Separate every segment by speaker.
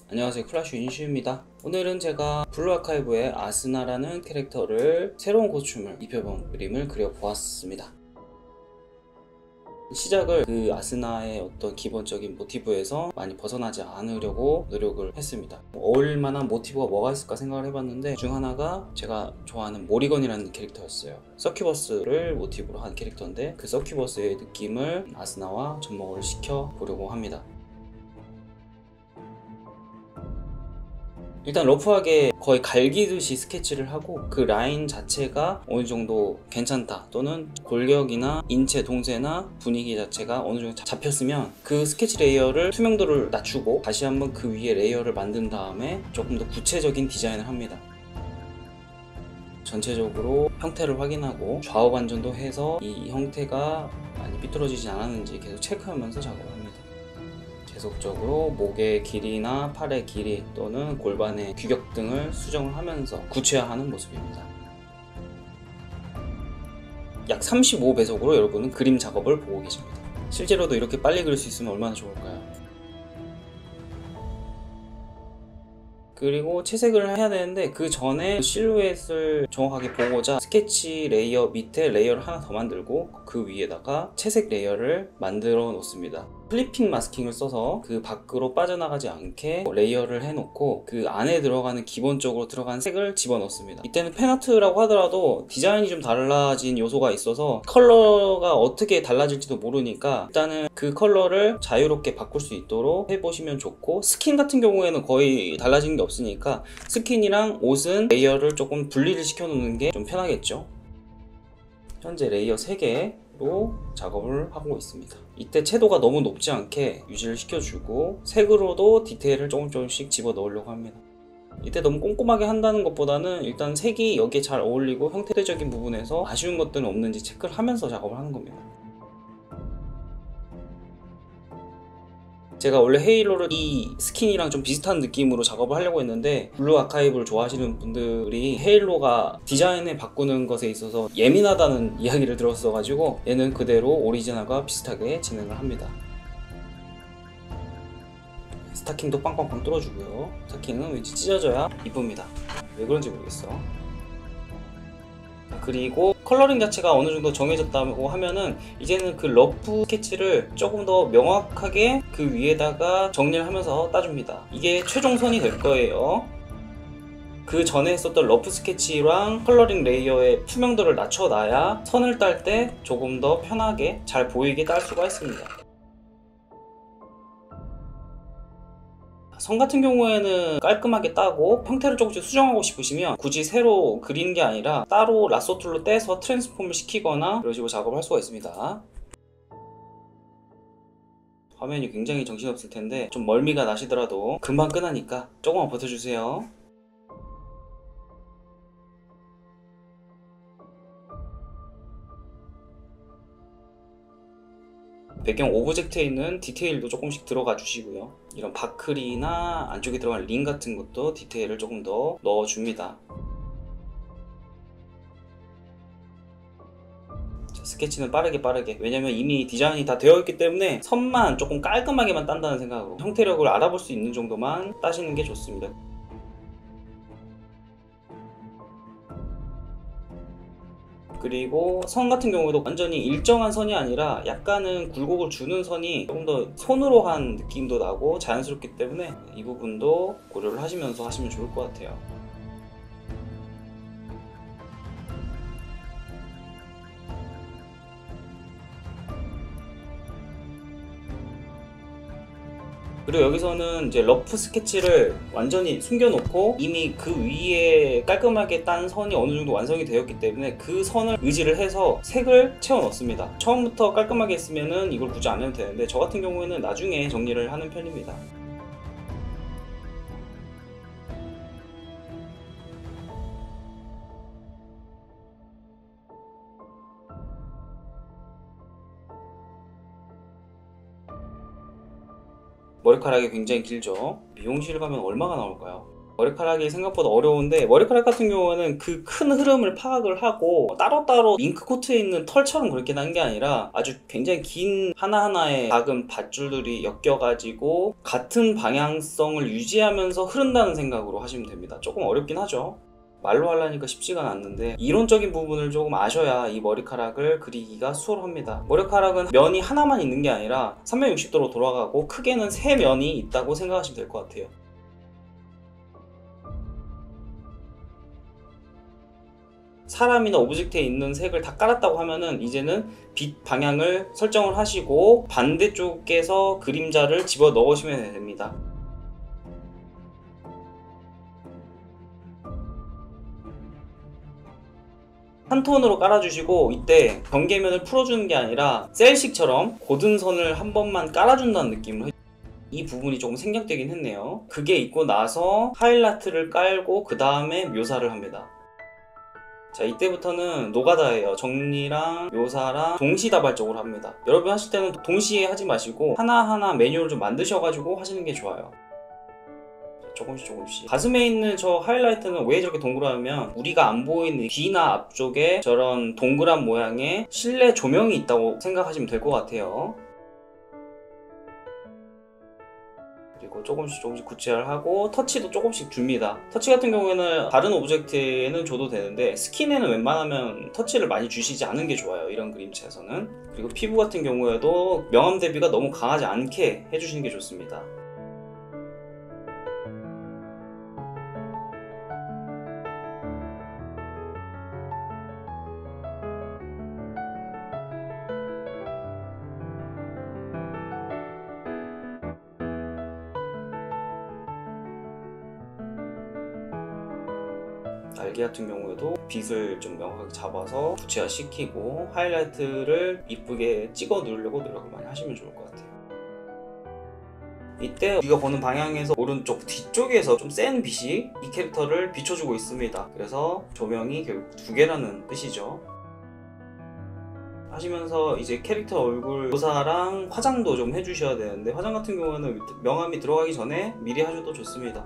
Speaker 1: 안녕하세요, 클라시 윤시입니다. 오늘은 제가 블루 아카이브의 아스나라는 캐릭터를 새로운 코스튬을 입혀본 그림을 그려보았습니다. 시작을 그 아스나의 어떤 기본적인 모티브에서 많이 벗어나지 않으려고 노력을 했습니다. 어울릴만한 모티브가 뭐가 있을까 생각을 해봤는데 그 중 하나가 제가 좋아하는 모리건이라는 캐릭터였어요. 서큐버스를 모티브로 한 캐릭터인데 그 서큐버스의 느낌을 아스나와 접목을 시켜 보려고 합니다. 일단 러프하게 거의 갈기듯이 스케치를 하고 그 라인 자체가 어느 정도 괜찮다 또는 골격이나 인체 동세나 분위기 자체가 어느 정도 잡혔으면 그 스케치 레이어를 투명도를 낮추고 다시 한번 그 위에 레이어를 만든 다음에 조금 더 구체적인 디자인을 합니다. 전체적으로 형태를 확인하고 좌우 반전도 해서 이 형태가 많이 삐뚤어지지 않았는지 계속 체크하면서 작업을 합니다. 계속적으로 목의 길이나 팔의 길이 또는 골반의 규격 등을 수정을 하면서 구체화하는 모습입니다. 약 35배속으로 여러분은 그림 작업을 보고 계십니다. 실제로도 이렇게 빨리 그릴 수 있으면 얼마나 좋을까요? 그리고 채색을 해야 되는데 그 전에 실루엣을 정확하게 보고자 스케치 레이어 밑에 레이어를 하나 더 만들고 그 위에다가 채색 레이어를 만들어 놓습니다. 클리핑 마스킹을 써서 그 밖으로 빠져나가지 않게 레이어를 해놓고 그 안에 들어가는 기본적으로 들어간 색을 집어넣습니다. 이때는 팬아트라고 하더라도 디자인이 좀 달라진 요소가 있어서 컬러가 어떻게 달라질지도 모르니까 일단은 그 컬러를 자유롭게 바꿀 수 있도록 해보시면 좋고, 스킨 같은 경우에는 거의 달라지는 게 없으니까 스킨이랑 옷은 레이어를 조금 분리를 시켜 놓는 게 좀 편하겠죠. 현재 레이어 3개로 작업을 하고 있습니다. 이때 채도가 너무 높지 않게 유지를 시켜주고 색으로도 디테일을 조금씩 집어 넣으려고 합니다. 이때 너무 꼼꼼하게 한다는 것보다는 일단 색이 여기에 잘 어울리고 형태적인 부분에서 아쉬운 것들은 없는지 체크를 하면서 작업을 하는 겁니다. 제가 원래 헤일로를 이 스킨이랑 좀 비슷한 느낌으로 작업을 하려고 했는데 블루 아카이브를 좋아하시는 분들이 헤일로가 디자인을 바꾸는 것에 있어서 예민하다는 이야기를 들었어가지고 얘는 그대로 오리지널과 비슷하게 진행을 합니다. 스타킹도 빵빵빵 뚫어주고요. 스타킹은 왠지 찢어져야 이쁩니다. 왜 그런지 모르겠어. 그리고 컬러링 자체가 어느 정도 정해졌다고 하면은 이제는 그 러프 스케치를 조금 더 명확하게 그 위에다가 정리를 하면서 따줍니다. 이게 최종선이 될 거예요. 그 전에 했었던 러프 스케치랑 컬러링 레이어의 투명도를 낮춰놔야 선을 딸 때 조금 더 편하게 잘 보이게 딸 수가 있습니다. 선 같은 경우에는 깔끔하게 따고 형태를 조금씩 수정하고 싶으시면 굳이 새로 그리는 게 아니라 따로 라쏘 툴로 떼서 트랜스폼을 시키거나 이런 식으로 작업을 할 수가 있습니다. 화면이 굉장히 정신없을 텐데 좀 멀미가 나시더라도 금방 끝나니까 조금만 버텨주세요. 배경 오브젝트에 있는 디테일도 조금씩 들어가 주시고요. 이런 바클이나 안쪽에 들어간 링 같은 것도 디테일을 조금 더 넣어줍니다. 자, 스케치는 빠르게 왜냐면 이미 디자인이 다 되어 있기 때문에 선만 조금 깔끔하게만 딴다는 생각으로 형태력을 알아볼 수 있는 정도만 따시는 게 좋습니다. 그리고 선 같은 경우에도 완전히 일정한 선이 아니라 약간은 굴곡을 주는 선이 조금 더 손으로 한 느낌도 나고 자연스럽기 때문에 이 부분도 고려를 하시면서 하시면 좋을 것 같아요. 그리고 여기서는 이제 러프 스케치를 완전히 숨겨놓고 이미 그 위에 깔끔하게 딴 선이 어느 정도 완성이 되었기 때문에 그 선을 의지를 해서 색을 채워 넣습니다. 처음부터 깔끔하게 했으면은 이걸 굳이 안 해도 되는데 저 같은 경우에는 나중에 정리를 하는 편입니다. 머리카락이 굉장히 길죠. 미용실 가면 얼마가 나올까요? 머리카락이 생각보다 어려운데, 머리카락 같은 경우는 그 큰 흐름을 파악을 하고 따로따로 잉크 코트에 있는 털처럼 그렇게 난 게 아니라 아주 굉장히 긴 하나하나의 작은 밧줄들이 엮여가지고 같은 방향성을 유지하면서 흐른다는 생각으로 하시면 됩니다. 조금 어렵긴 하죠. 말로 하려니까 쉽지가 않는데 이론적인 부분을 조금 아셔야 이 머리카락을 그리기가 수월합니다. 머리카락은 면이 하나만 있는 게 아니라 360도로 돌아가고 크게는 3면이 있다고 생각하시면 될 것 같아요. 사람이나 오브젝트에 있는 색을 다 깔았다고 하면은 이제는 빛 방향을 설정을 하시고 반대쪽에서 그림자를 집어 넣으시면 됩니다. 한 톤으로 깔아주시고, 이때 경계면을 풀어주는 게 아니라 셀식처럼 고든 선을 한 번만 깔아준다는 느낌으로 이 부분이 조금 생략되긴 했네요. 그게 있고 나서 하이라이트를 깔고 그 다음에 묘사를 합니다. 자, 이때부터는 노가다예요. 정리랑 묘사랑 동시다발적으로 합니다. 여러분 하실 때는 동시에 하지 마시고 하나하나 매뉴얼을 좀 만드셔가지고 하시는 게 좋아요. 조금씩. 가슴에 있는 저 하이라이트는 왜 저렇게 동그라면, 우리가 안 보이는 귀나 앞쪽에 저런 동그란 모양의 실내 조명이 있다고 생각하시면 될 것 같아요. 그리고 조금씩 구체화를 하고 터치도 조금씩 줍니다. 터치 같은 경우에는 다른 오브젝트에는 줘도 되는데 스킨에는 웬만하면 터치를 많이 주시지 않은 게 좋아요, 이런 그림체에서는. 그리고 피부 같은 경우에도 명암 대비가 너무 강하지 않게 해주시는 게 좋습니다. 날개 같은 경우에도 빛을 좀 명확하게 잡아서 구체화 시키고 하이라이트를 이쁘게 찍어 누르려고 노력을 많이 하시면 좋을 것 같아요. 이때 우리가 보는 방향에서 오른쪽 뒤쪽에서 좀 센 빛이 이 캐릭터를 비춰주고 있습니다. 그래서 조명이 결국 2개라는 뜻이죠. 하시면서 이제 캐릭터 얼굴 묘사랑 화장도 좀 해주셔야 되는데, 화장 같은 경우는 명암이 들어가기 전에 미리 하셔도 좋습니다.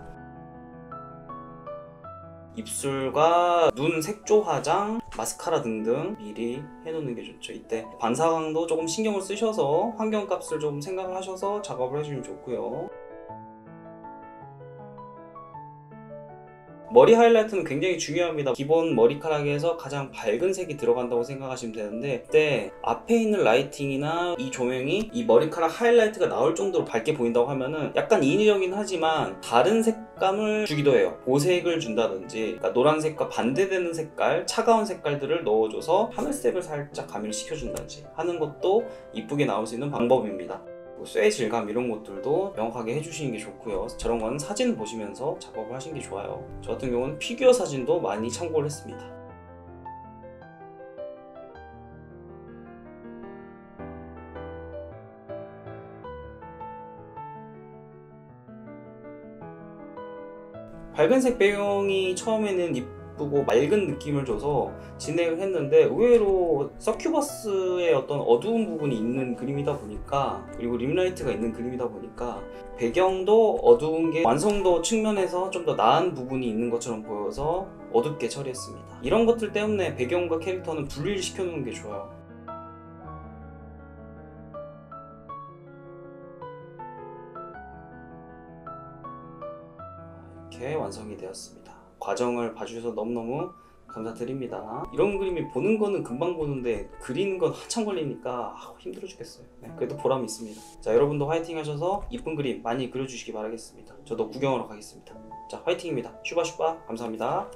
Speaker 1: 입술과 눈 색조 화장, 마스카라 등등 미리 해놓는 게 좋죠. 이때 반사광도 조금 신경을 쓰셔서 환경값을 좀 생각을 하셔서 작업을 해주시면 좋고요. 머리 하이라이트는 굉장히 중요합니다. 기본 머리카락에서 가장 밝은 색이 들어간다고 생각하시면 되는데, 그때 앞에 있는 라이팅이나 이 조명이 이 머리카락 하이라이트가 나올 정도로 밝게 보인다고 하면은 약간 인위적이긴 하지만 다른 색감을 주기도 해요. 보색을 준다든지, 그러니까 노란색과 반대되는 색깔, 차가운 색깔들을 넣어줘서 하늘색을 살짝 가미를 시켜준다든지 하는 것도 이쁘게 나올 수 있는 방법입니다. 쇠 질감 이런 것들도 명확하게 해주시는 게 좋고요. 저런 거는 사진 보시면서 작업을 하시는 게 좋아요. 저 같은 경우는 피규어 사진도 많이 참고를 했습니다. 밝은색 배경이 처음에는 이쁘고 맑은 느낌을 줘서 진행을 했는데, 의외로 서큐버스의 어떤 어두운 부분이 있는 그림이다 보니까, 그리고 림라이트가 있는 그림이다 보니까 배경도 어두운 게 완성도 측면에서 좀 더 나은 부분이 있는 것처럼 보여서 어둡게 처리했습니다. 이런 것들 때문에 배경과 캐릭터는 분리를 시켜놓는 게 좋아요. 이렇게 완성이 되었습니다. 과정을 봐주셔서 너무너무 감사드립니다. 이런 그림이 보는 거는 금방 보는데 그리는 건 한참 걸리니까 힘들어 죽겠어요. 네, 그래도 보람이 있습니다. 자, 여러분도 화이팅 하셔서 이쁜 그림 많이 그려주시기 바라겠습니다. 저도 구경하러 가겠습니다. 자, 화이팅입니다. 슈바슈바 감사합니다.